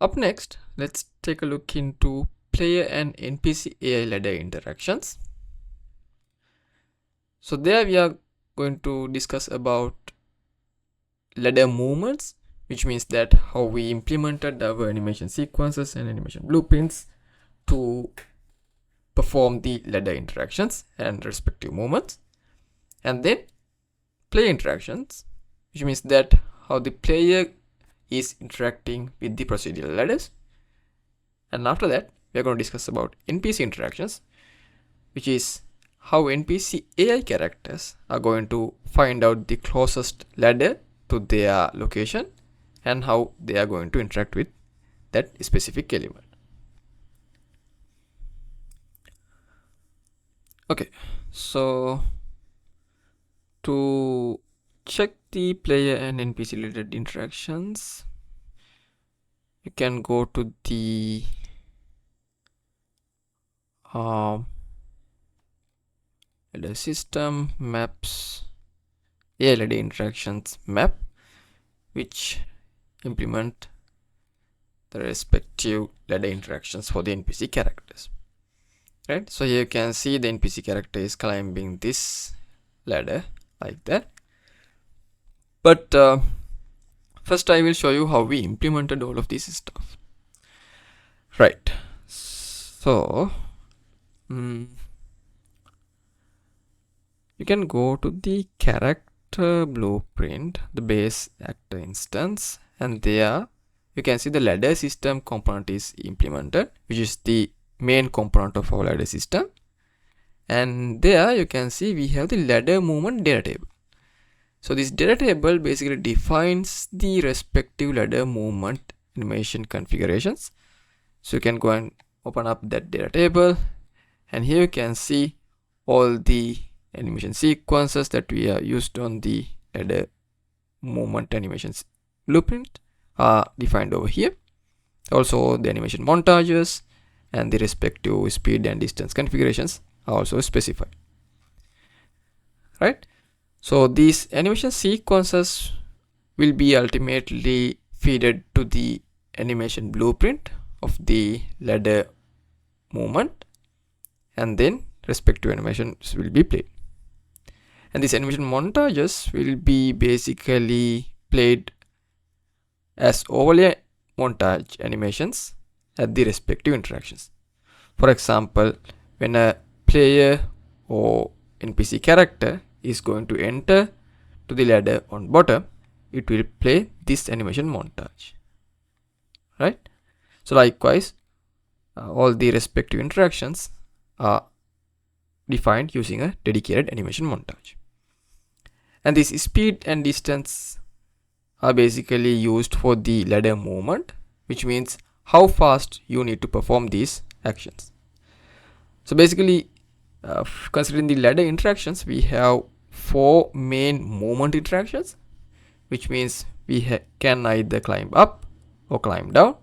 Up next, let's take a look into player and NPC AI ladder interactions. So there we are going to discuss about ladder movements, which means that how we implemented our animation sequences and animation blueprints to perform the ladder interactions and respective movements. And then player interactions, which means that how the player is interacting with the procedural ladders. And after that, we are going to discuss about NPC interactions, which is how NPC AI characters are going to find out the closest ladder to their location and how they are going to interact with that specific element. Okay, so to check the player and NPC related interactions, you can go to the system maps AI ladder interactions map, which implement the respective ladder interactions for the NPC characters. Right, so here you can see the NPC character is climbing this ladder like that. But first I will show you how we implemented all of this stuff. Right, so you can go to the character blueprint, the base actor instance, and there you can see the ladder system component is implemented, which is the main component of our ladder system. And there you can see we have the ladder movement data table. So this data table basically defines the respective ladder movement animation configurations. So you can go and open up that data table, and here you can see all the animation sequences that we have used on the ladder movement animations blueprint are defined over here. Also the animation montages and the respective speed and distance configurations are also specified. Right, so these animation sequences will be ultimately fed to the animation blueprint of the ladder movement, and then respective animations will be played. And these animation montages will be basically played as overlay montage animations at the respective interactions. For example, when a player or NPC character is going to enter to the ladder on bottom, it will play this animation montage. Right, so likewise all the respective interactions are defined using a dedicated animation montage. And this speed and distance are basically used for the ladder movement, which means how fast you need to perform these actions. So basically, considering the ladder interactions, we have 4 main movement interactions, which means we can either climb up or climb down,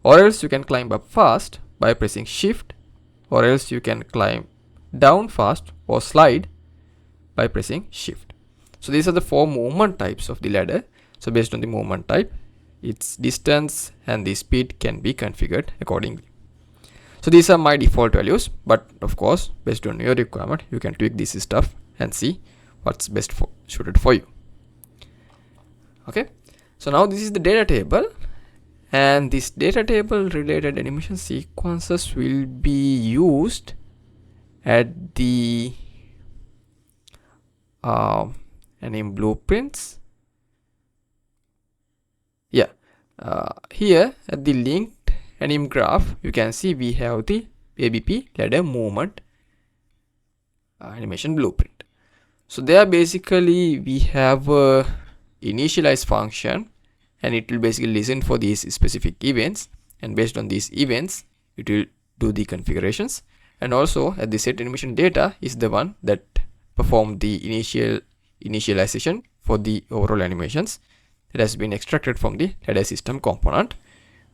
or else you can climb up fast by pressing shift, or else you can climb down fast or slide by pressing shift. So these are the 4 movement types of the ladder. So based on the movement type, its distance and the speed can be configured accordingly. So these are my default values, but of course based on your requirement you can tweak this stuff and see what's best suited for you. Okay, so now this is the data table, and this data table related animation sequences will be used at the anim blueprints. Here at the linked anim graph you can see we have the ABP ladder movement animation blueprint. So there basically we have a initialize function, and it will basically listen for these specific events, and based on these events it will do the configurations. And also at the set animation data is the one that perform the initialization for the overall animations that has been extracted from the ladder system component,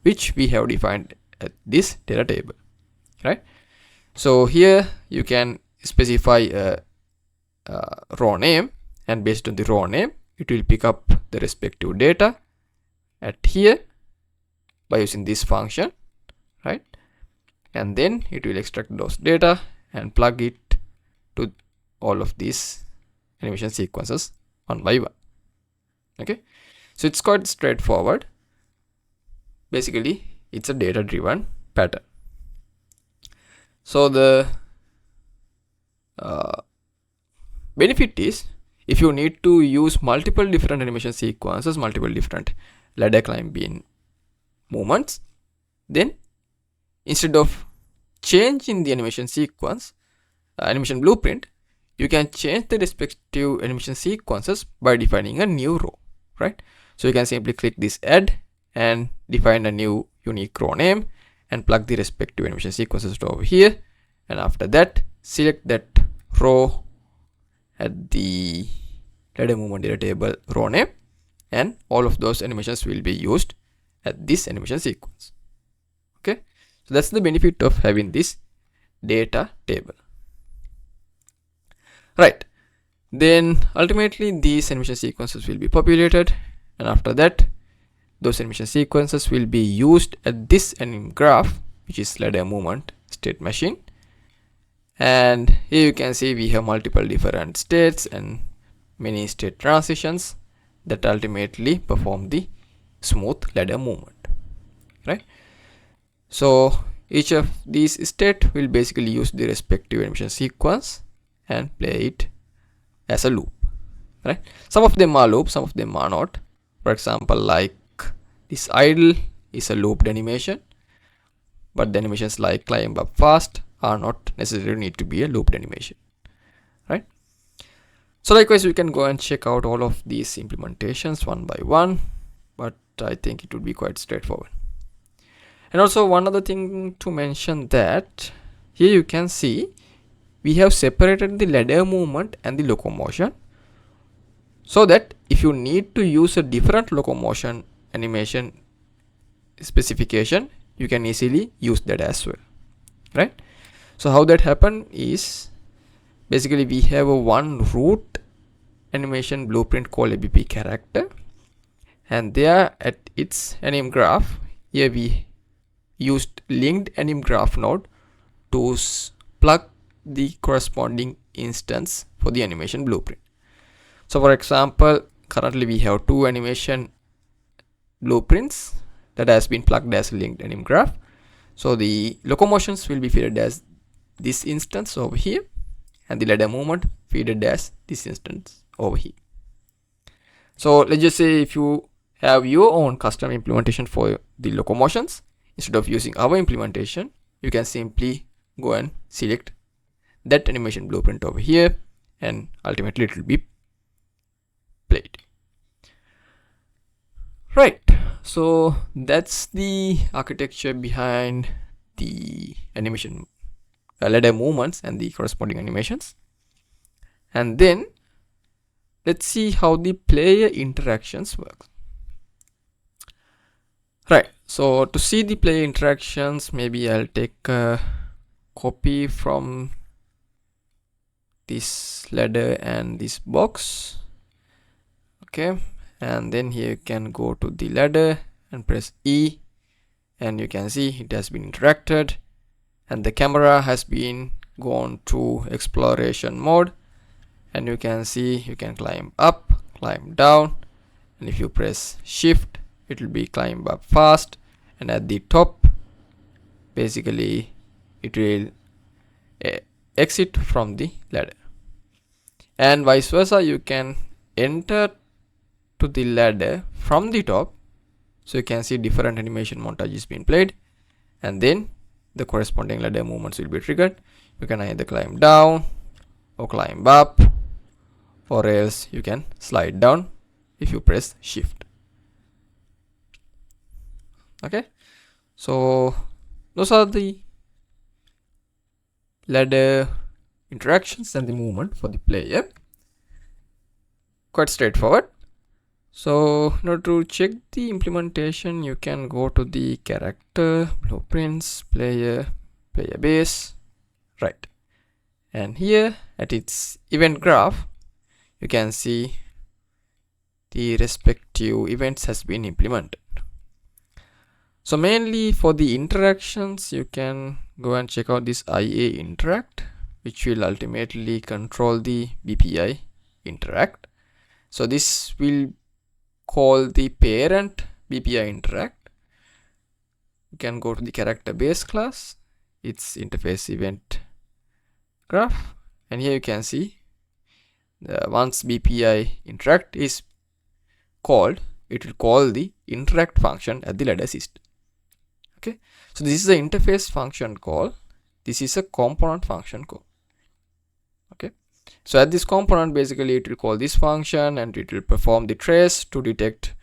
which we have defined at this data table. Right, so here you can specify a row name, and based on the row name it will pick up the respective data at here, by using this function, right? And then it will extract those data and plug it to all of these animation sequences one by one. Okay, so it's quite straightforward. Basically, it's a data driven pattern. So the benefit is, if you need to use multiple different animation sequences, multiple different ladder climbing movements, then instead of changing the animation sequence, animation blueprint, you can change the respective animation sequences by defining a new row, right? So you can simply click this add and define a new unique row name and plug the respective animation sequences to over here, and after that select that row at the ladder movement data table row name, and all of those animations will be used at this animation sequence. Okay, so that's the benefit of having this data table, right? Then ultimately these animation sequences will be populated, and after that those animation sequences will be used at this anim graph, which is ladder movement state machine. And here you can see we have multiple different states and many state transitions that ultimately perform the smooth ladder movement, right? So each of these state will basically use the respective animation sequence and play it as a loop, right? Some of them are loops, some of them are not. For example, like this idle is a looped animation, but the animations like climb up fast are not necessarily need to be a looped animation, right? So likewise, we can go and check out all of these implementations one by one, but I think it would be quite straightforward. And also one other thing to mention, that here you can see we have separated the ladder movement and the locomotion, so that if you need to use a different locomotion animation specification, you can easily use that as well, right? So how that happen is, basically we have a one root animation blueprint called ABP character, and there at its anim graph, here we used linked anim graph node to plug the corresponding instance for the animation blueprint. So for example, currently we have two animation blueprints that has been plugged as linked anim graph. So the locomotions will be fed as this instance over here, and the ladder movement fed as this instance over here. So let's just say if you have your own custom implementation for the locomotions, instead of using our implementation, you can simply go and select that animation blueprint over here, and ultimately it will be played, right? So that's the architecture behind the animation ladder movements and the corresponding animations. And then let's see how the player interactions work. Right, so to see the player interactions, maybe I'll take a copy from this ladder and this box. Okay, and then here you can go to the ladder and press E, and you can see it has been interacted, and the camera has been gone to exploration mode, and you can see you can climb up, climb down, and if you press shift, it will be climb up fast, and at the top basically it will exit from the ladder, and vice versa. You can enter to the ladder from the top, so you can see different animation montages being played, and then the corresponding ladder movements will be triggered. You can either climb down or climb up, or else you can slide down if you press shift. Okay, so those are the ladder interactions and the movement for the player. Quite straightforward. So in order to check the implementation, you can go to the character, blueprints, player base, right? And here at its event graph, you can see the respective events has been implemented. So mainly for the interactions, you can go and check out this IA interact, which will ultimately control the BPI interact. So this will call the parent BPI interact. You can go to the character base class, its interface event graph, and here you can see once BPI interact is called, it will call the interact function at the ladder system. Okay, so this is the interface function call. This is a component function call. Okay, so at this component, basically it will call this function and it will perform the trace to detect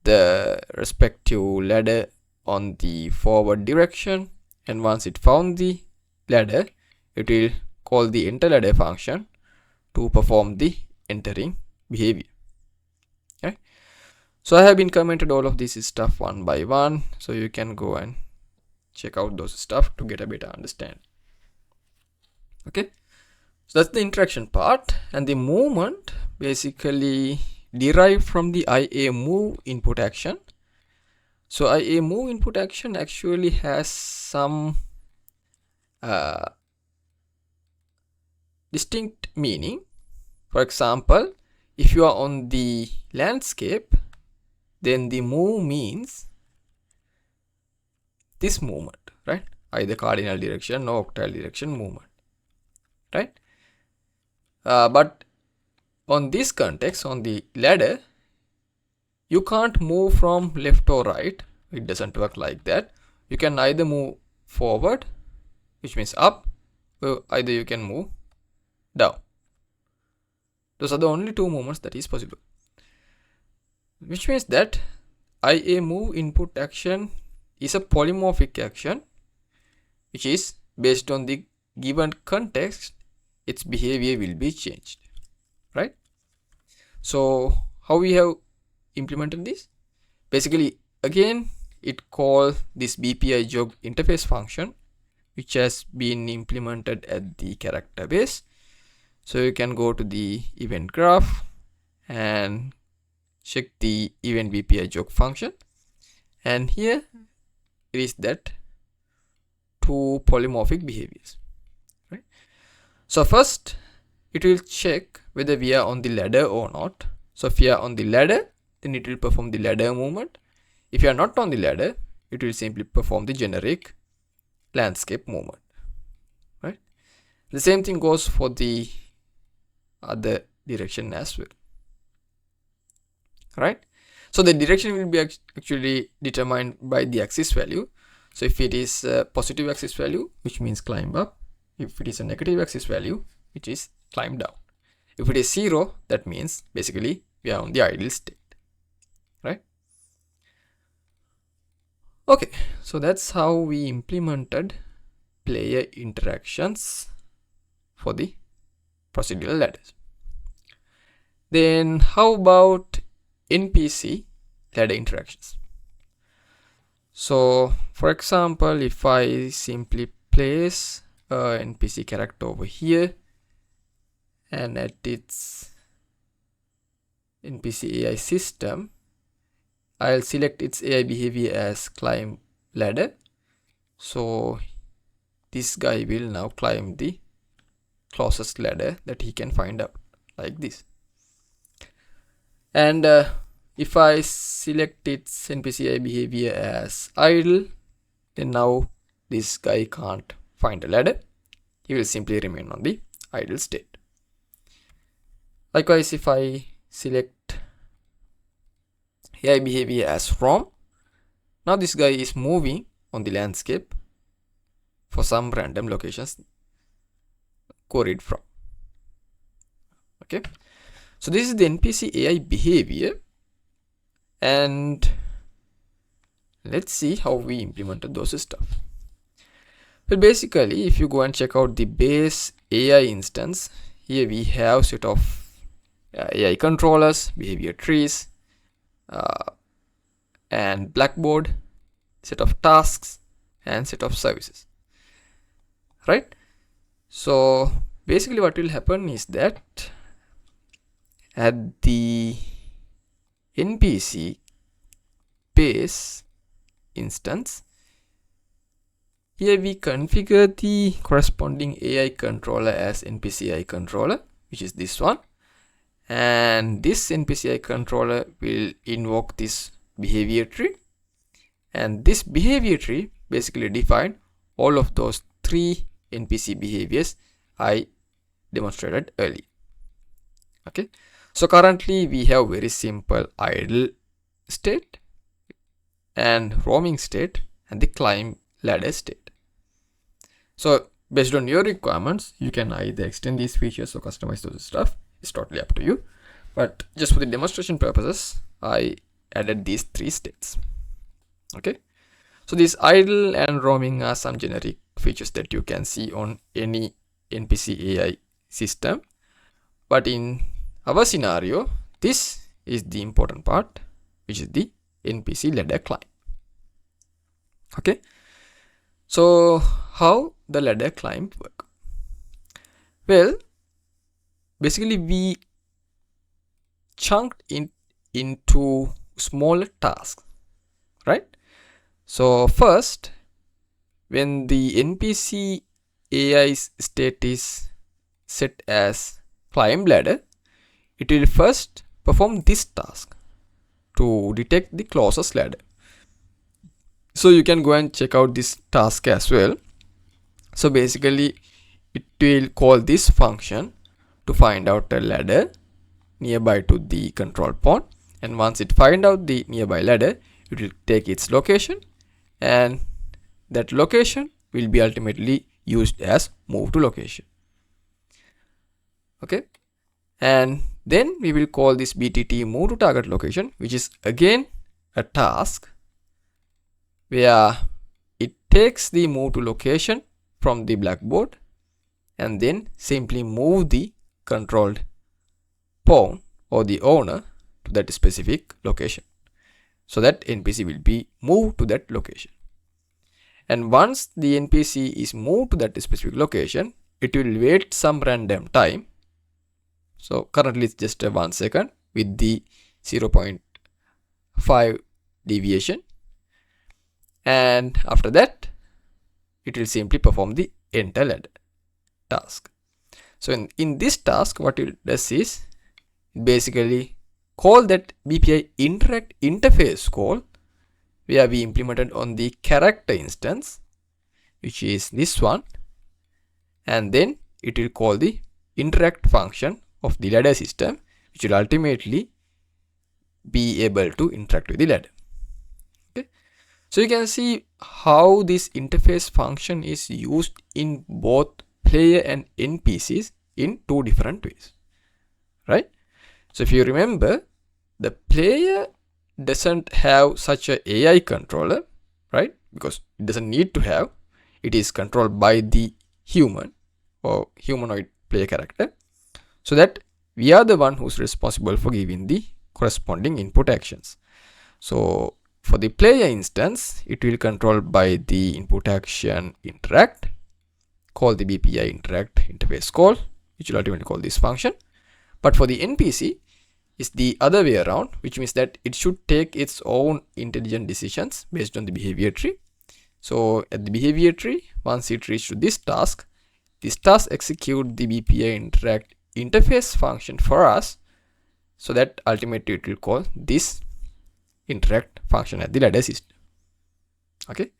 the respective ladder on the forward direction, and once it found the ladder, it will call the enter ladder function to perform the entering behavior. Okay, so I have been commented all of this stuff one by one, so you can go and check out those stuff to get a better understanding. Okay, so that's the interaction part, and the movement basically derived from the IA move input action. So IA move input action actually has some distinct meaning. For example, if you are on the landscape, then the move means this movement, right? Either cardinal direction or octal direction movement, right? But on this context, on the ladder, you can't move from left or right. It doesn't work like that. You can either move forward, which means up, or either you can move down. Those are the only two movements that is possible, which means that IA move input action is a polymorphic action, which is based on the given context, its behavior will be changed, right? So how we have implemented this? Basically, again, it calls this BPI jog interface function, which has been implemented at the character base. So you can go to the event graph and check the event BPI jog function, and here it is that two polymorphic behaviors, right? So first it will check whether we are on the ladder or not. So if you are on the ladder, then it will perform the ladder movement. If you are not on the ladder, it will simply perform the generic landscape movement, right? The same thing goes for the other direction as well, right? So the direction will be actually determined by the axis value. So if it is a positive axis value, which means climb up. If it is a negative axis value, it is climb down. If it is 0, that means basically we are on the idle state, right? Okay, so that's how we implemented player interactions for the procedural ladders. Then how about NPC ladder interactions? So for example, if I simply place a NPC character over here, and at its NPC AI system, I'll select its AI behavior as climb ladder. So this guy will now climb the closest ladder that he can find out, like this. And if I select its NPC AI behavior as idle, then now this guy can't find a ladder. He will simply remain on the idle state. Likewise, if I select AI behavior as from, now this guy is moving on the landscape for some random locations queried from. Okay, so this is the NPC AI behavior, and let's see how we implemented those stuff. Well, basically, if you go and check out the base AI instance, here we have set of AI controllers, behavior trees, and blackboard, set of tasks, and set of services, right? So basically what will happen is that at the NPC base instance, here we configure the corresponding AI controller as NPCI controller, which is this one. And this NPCI controller will invoke this behavior tree. And this behavior tree basically define all of those 3 NPC behaviors I demonstrated earlier. Okay, so currently we have very simple idle state and roaming state and the climb ladder state. So based on your requirements, you can either extend these features or customize those stuff. It's totally up to you. But just for the demonstration purposes, I added these 3 states. Okay, so these idle and roaming are some generic features that you can see on any NPC AI system. But in our scenario, this is the important part, which is the NPC ladder climb. Okay, so how the ladder climb work? Well, basically we chunked into smaller tasks, right? So first, when the NPC AI's state is set as climb ladder, it will first perform this task to detect the closest ladder. So you can go and check out this task as well. So basically it will call this function to find out a ladder nearby to the control point, and once it find out the nearby ladder, it will take its location, and that location will be ultimately used as move to location. Okay, and then we will call this BTT move to target location, which is again a task where it takes the move to location from the blackboard and then simply move the controlled pawn or the owner to that specific location, so that NPC will be moved to that location. And once the NPC is moved to that specific location, it will wait some random time. So currently it's just a 1 second with the 0.5 deviation, and after that it will simply perform the enter ladder task. So in this task, what it does is basically call that BPI interact interface call, where we implemented on the character instance, which is this one, and then it will call the interact function of the ladder system, which will ultimately be able to interact with the ladder. Okay, so you can see how this interface function is used in both player and NPCs in 2 different ways, right? So if you remember, the player doesn't have such a AI controller, right? Because it doesn't need to have. It is controlled by the human or humanoid player character, so that we are the one who's responsible for giving the corresponding input actions. So for the player instance, it will control by the input action interact, call the BPI interact interface call, which will ultimately call this function. But for the NPC, it's the other way around, which means that it should take its own intelligent decisions based on the behavior tree. So at the behavior tree, once it reaches to this task execute the BPI interact interface function for us, so that ultimately it will call this interact function at the ladder system. Okay,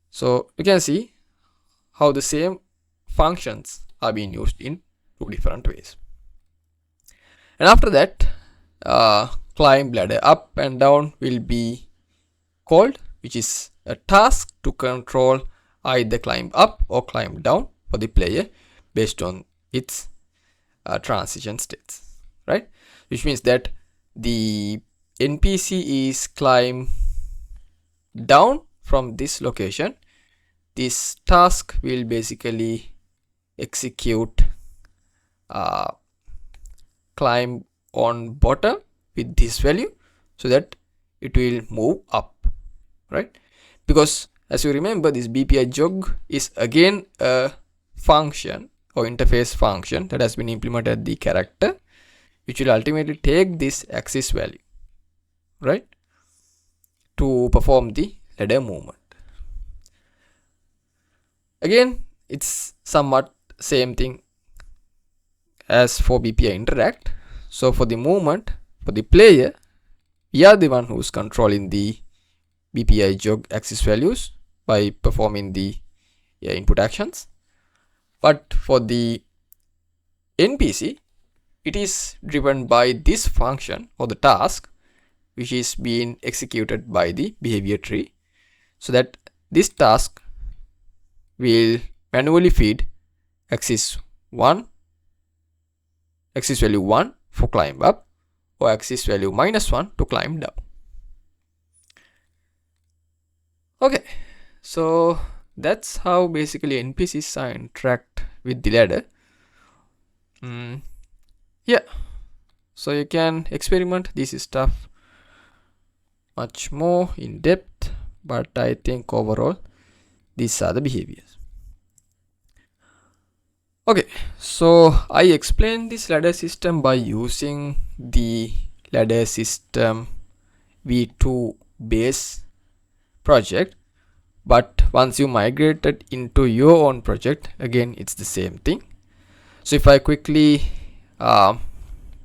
so you can see how the same functions are being used in 2 different ways. And after that, climb ladder up and down will be called, which is a task to control either climb up or climb down for the player based on its transition states, right? Which means that the NPC is climb down from this location. This task will basically execute climb on bottom with this value, so that it will move up, right? Because as you remember, this BPI jog is again a function or interface function that has been implemented at the character, which will ultimately take this axis value, right, to perform the ladder movement. Again, it's somewhat same thing as for BPI interact. So for the movement, for the player, we are the one who's controlling the BPI jog axis values by performing the input actions. But for the NPC, it is driven by this function or the task which is being executed by the behavior tree, so that this task will manually feed axis value 1 for climb up or axis value -1 to climb down. Okay, so that's how basically NPCs interact with the ladder. Yeah, so you can experiment this stuff much more in depth, but I think overall these are the behaviors. Okay, so I explained this ladder system by using the ladder system v2 base project, but once you migrate it into your own project, again it's the same thing. So if I quickly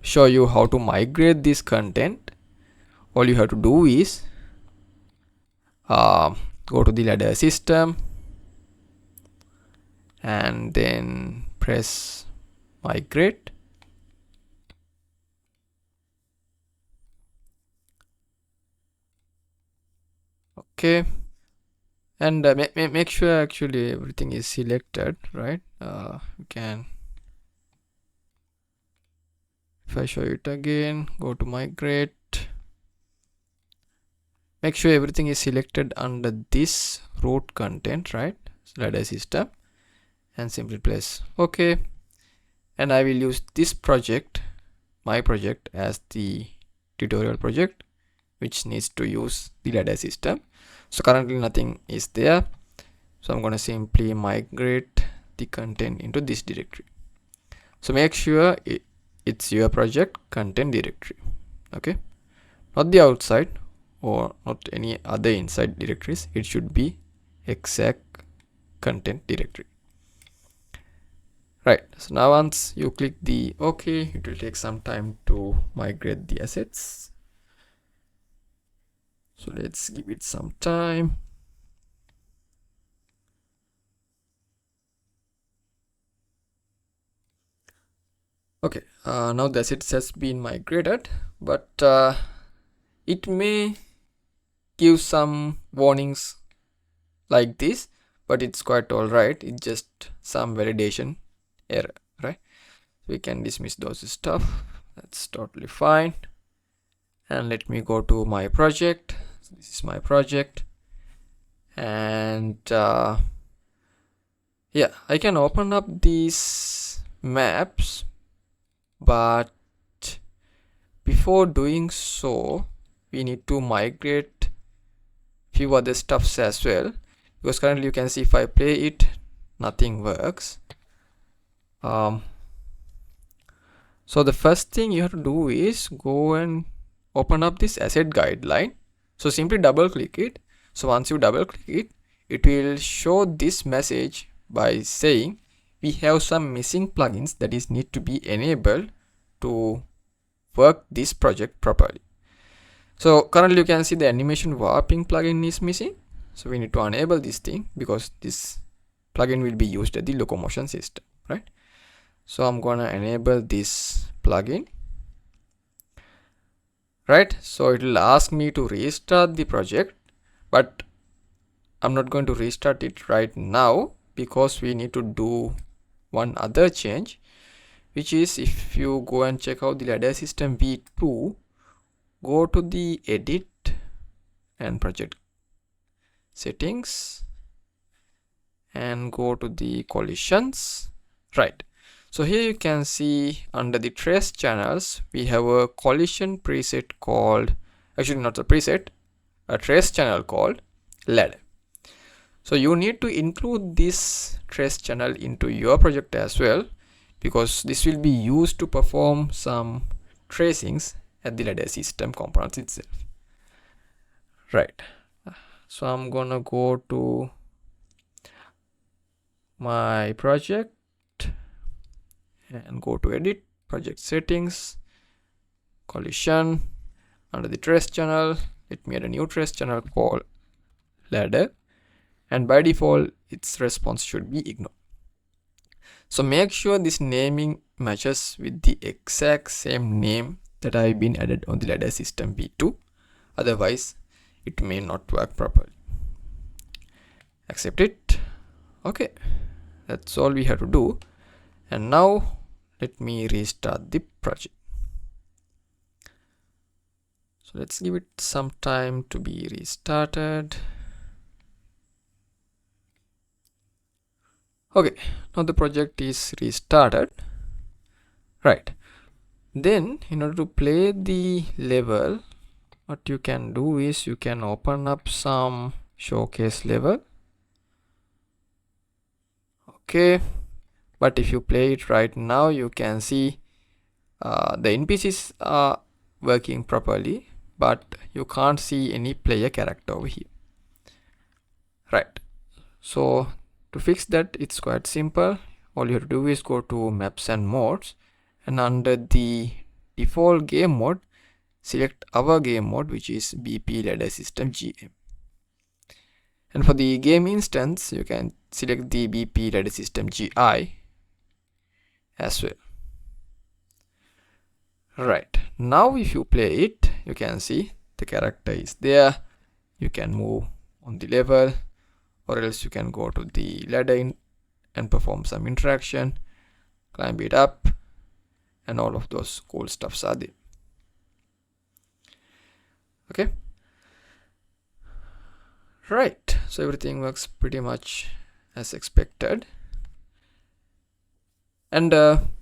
show you how to migrate this content, all you have to do is go to the ladder system and then press migrate. Okay, and make sure actually everything is selected, right? You can, if I show it again, go to migrate, make sure everything is selected under this root content, right? Ladder system, and simply press OK. And I will use this project, my project, as the tutorial project which needs to use the ladder system. So currently nothing is there, so I'm going to simply migrate the content into this directory. So make sure it's your project content directory, okay, not the outside or not any other inside directories. It should be exact content directory, right? So now once you click the OK, it will take some time to migrate the assets, so let's give it some time. Okay, now the assets has been migrated, but it may give some warnings like this, but it's quite all right. It's just some validation error, right? We can dismiss those stuff. That's totally fine. And let me go to my project. So this is my project, and yeah, I can open up these maps, but before doing so we need to migrate few other stuffs as well, because currently you can see if I play it, nothing works. So the first thing you have to do is go and open up this asset guideline. So simply double click it. So once you double click it, it will show this message by saying we have some missing plugins that is need to be enabled to work this project properly. So currently you can see the animation warping plugin is missing, so we need to enable this thing because this plugin will be used at the locomotion system, right? So I'm gonna enable this plugin, right? So it will ask me to restart the project, but I'm not going to restart it right now because we need to do one other change, which is if you go and check out the ladder system v2, go to the edit and project settings and go to the collisions, right? So here you can see under the trace channels we have a collision preset called, actually not a preset, a trace channel called ladder. So you need to include this trace channel into your project as well, because this will be used to perform some tracings at the ladder system components itself, right? So I'm gonna go to my project and go to edit, project settings, collision. Under the trace channel, let me add a new trace channel called ladder, and by default its response should be ignore. So make sure this naming matches with the exact same name that I've been added on the ladder system v2, otherwise it may not work properly. Accept it. Okay, that's all we have to do. And now let me restart the project. So let's give it some time to be restarted. Okay, now the project is restarted. Right, then in order to play the level, what you can do is you can open up some showcase level. Okay, but if you play it right now, you can see the NPCs are working properly, but you can't see any player character over here. Right, so to fix that, it's quite simple. All you have to do is go to maps and modes, and under the default game mode, select our game mode, which is BP ladder system GM. And for the game instance, you can select the BP ladder system GI as well. Right, now if you play it, you can see the character is there. You can move on the level, or else you can go to the ladder and perform some interaction, climb it up, and all of those cool stuffs are there. Okay, right, so everything works pretty much as expected. And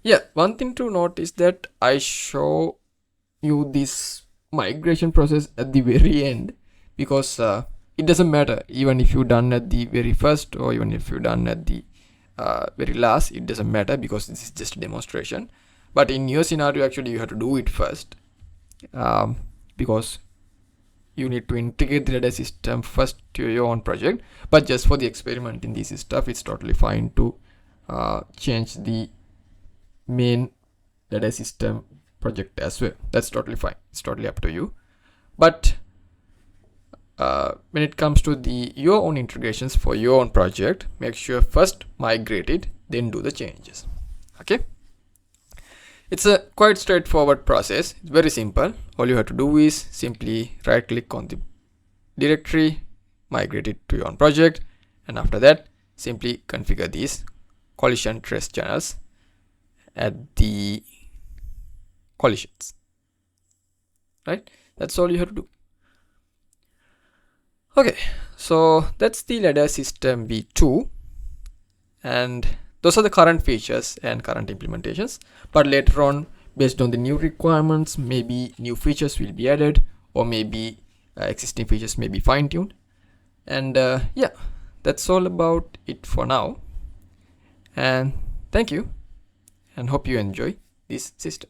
yeah, one thing to note is that I show you this migration process at the very end, because it doesn't matter even if you're done at the very first or even if you're done at the very last. It doesn't matter because this is just a demonstration. But in your scenario, actually you have to do it first, because you need to integrate the ladder system first to your own project. But just for the experiment in this stuff, it's totally fine to change the main ladder system project as well. That's totally fine. It's totally up to you. But when it comes to your own integrations for your own project, make sure first migrate it, then do the changes. Okay, it's a quite straightforward process. It's very simple. All you have to do is simply right click on the directory, migrate it to your own project, and after that simply configure these collision trace channels at the collisions. Right, that's all you have to do. Okay, so that's the ladder system v2, and those are the current features and current implementations. But later on, based on the new requirements, maybe new features will be added, or maybe existing features may be fine-tuned. And yeah, that's all about it for now. And thank you, and hope you enjoy this system.